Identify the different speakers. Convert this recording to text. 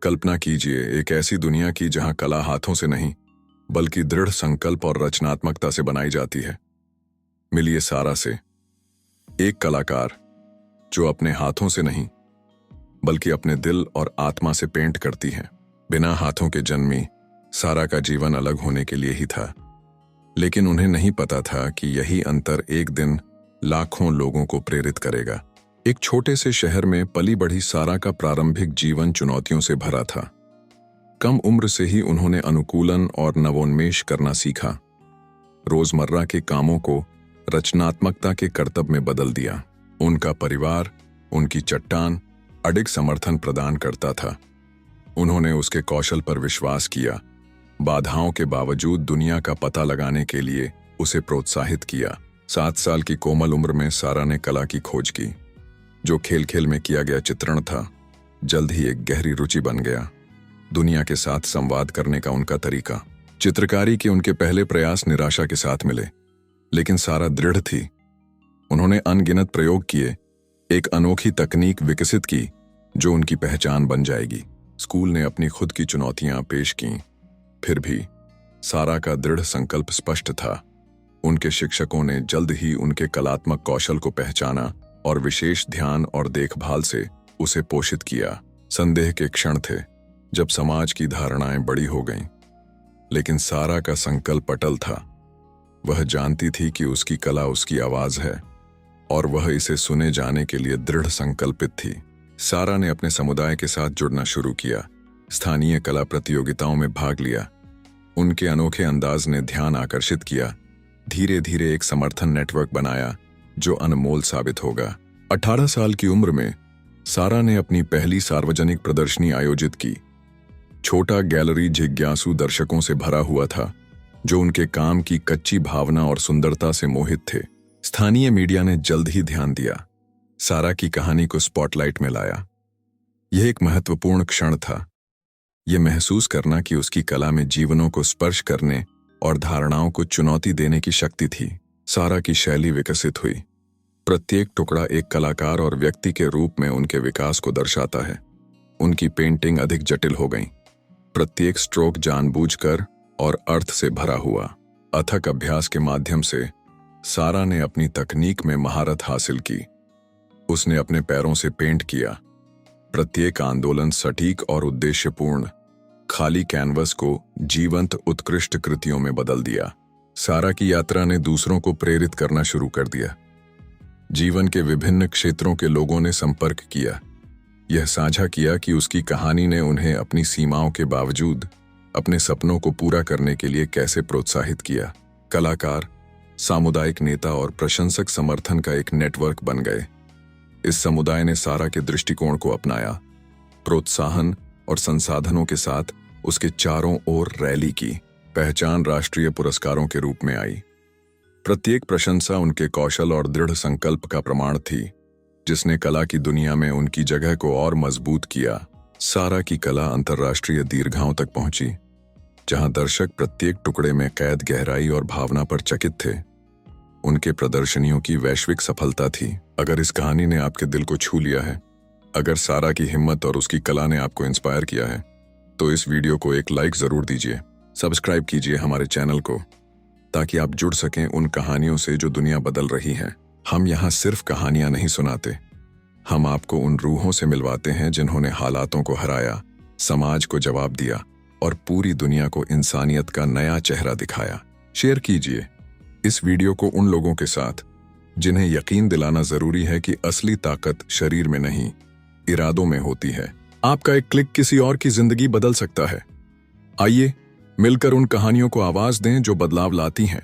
Speaker 1: कल्पना कीजिए एक ऐसी दुनिया की जहां कला हाथों से नहीं बल्कि दृढ़ संकल्प और रचनात्मकता से बनाई जाती है। मिलिए सारा से, एक कलाकार जो अपने हाथों से नहीं बल्कि अपने दिल और आत्मा से पेंट करती है। बिना हाथों के जन्मी सारा का जीवन अलग होने के लिए ही था, लेकिन उन्हें नहीं पता था कि यही अंतर एक दिन लाखों लोगों को प्रेरित करेगा। एक छोटे से शहर में पली बढ़ी सारा का प्रारंभिक जीवन चुनौतियों से भरा था। कम उम्र से ही उन्होंने अनुकूलन और नवोन्मेष करना सीखा, रोजमर्रा के कामों को रचनात्मकता के कर्तव्य में बदल दिया। उनका परिवार उनकी चट्टान अडिग समर्थन प्रदान करता था। उन्होंने उसके कौशल पर विश्वास किया, बाधाओं के बावजूद दुनिया का पता लगाने के लिए उसे प्रोत्साहित किया। 7 साल की कोमल उम्र में सारा ने कला की खोज की। जो खेल खेल में किया गया चित्रण था, जल्द ही एक गहरी रुचि बन गया। दुनिया के साथ संवाद करने का उनका तरीका। चित्रकारी के उनके पहले प्रयास निराशा के साथ मिले, लेकिन सारा दृढ़ थी। उन्होंने अनगिनत प्रयोग किए, एक अनोखी तकनीक विकसित की जो उनकी पहचान बन जाएगी। स्कूल ने अपनी खुद की चुनौतियां पेश कीं, फिर भी सारा का दृढ़ संकल्प स्पष्ट था। उनके शिक्षकों ने जल्द ही उनके कलात्मक कौशल को पहचाना और विशेष ध्यान और देखभाल से उसे पोषित किया। संदेह के क्षण थे जब समाज की धारणाएं बड़ी हो गईं, लेकिन सारा का संकल्प अटल था। वह जानती थी कि उसकी कला उसकी आवाज है और वह इसे सुने जाने के लिए दृढ़ संकल्पित थी। सारा ने अपने समुदाय के साथ जुड़ना शुरू किया, स्थानीय कला प्रतियोगिताओं में भाग लिया। उनके अनोखे अंदाज ने ध्यान आकर्षित किया। धीरे धीरे एक समर्थन नेटवर्क बनाया जो अनमोल साबित होगा। 18 साल की उम्र में सारा ने अपनी पहली सार्वजनिक प्रदर्शनी आयोजित की। छोटा गैलरी जिज्ञासु दर्शकों से भरा हुआ था जो उनके काम की कच्ची भावना और सुंदरता से मोहित थे। स्थानीय मीडिया ने जल्द ही ध्यान दिया, सारा की कहानी को स्पॉटलाइट में लाया। यह एक महत्वपूर्ण क्षण था, यह महसूस करना कि उसकी कला में जीवनों को स्पर्श करने और धारणाओं को चुनौती देने की शक्ति थी। सारा की शैली विकसित हुई। प्रत्येक टुकड़ा एक कलाकार और व्यक्ति के रूप में उनके विकास को दर्शाता है। उनकी पेंटिंग अधिक जटिल हो गई, प्रत्येक स्ट्रोक जानबूझकर और अर्थ से भरा हुआ। अथक अभ्यास के माध्यम से सारा ने अपनी तकनीक में महारत हासिल की। उसने अपने पैरों से पेंट किया, प्रत्येक आंदोलन सटीक और उद्देश्यपूर्ण, खाली कैनवस को जीवंत उत्कृष्ट कृतियों में बदल दिया। सारा की यात्रा ने दूसरों को प्रेरित करना शुरू कर दिया। जीवन के विभिन्न क्षेत्रों के लोगों ने संपर्क किया, यह साझा किया कि उसकी कहानी ने उन्हें अपनी सीमाओं के बावजूद अपने सपनों को पूरा करने के लिए कैसे प्रोत्साहित किया। कलाकार, सामुदायिक नेता और प्रशंसक समर्थन का एक नेटवर्क बन गए। इस समुदाय ने सारा के दृष्टिकोण को अपनाया, प्रोत्साहन और संसाधनों के साथ उसके चारों ओर रैली की। पहचान राष्ट्रीय पुरस्कारों के रूप में आई। प्रत्येक प्रशंसा उनके कौशल और दृढ़ संकल्प का प्रमाण थी, जिसने कला की दुनिया में उनकी जगह को और मजबूत किया। सारा की कला अंतर्राष्ट्रीय दीर्घाओं तक पहुंची, जहां दर्शक प्रत्येक टुकड़े में कैद गहराई और भावना पर चकित थे। उनके प्रदर्शनियों की वैश्विक सफलता थी। अगर इस कहानी ने आपके दिल को छू लिया है, अगर सारा की हिम्मत और उसकी कला ने आपको इंस्पायर किया है, तो इस वीडियो को एक लाइक जरूर दीजिए। सब्सक्राइब कीजिए हमारे चैनल को ताकि आप जुड़ सकें उन कहानियों से जो दुनिया बदल रही हैं। हम यहाँ सिर्फ कहानियां नहीं सुनाते, हम आपको उन रूहों से मिलवाते हैं जिन्होंने हालातों को हराया, समाज को जवाब दिया और पूरी दुनिया को इंसानियत का नया चेहरा दिखाया। शेयर कीजिए इस वीडियो को उन लोगों के साथ जिन्हें यकीन दिलाना जरूरी है कि असली ताकत शरीर में नहीं, इरादों में होती है। आपका एक क्लिक किसी और की जिंदगी बदल सकता है। आइए मिलकर उन कहानियों को आवाज दें जो बदलाव लाती हैं।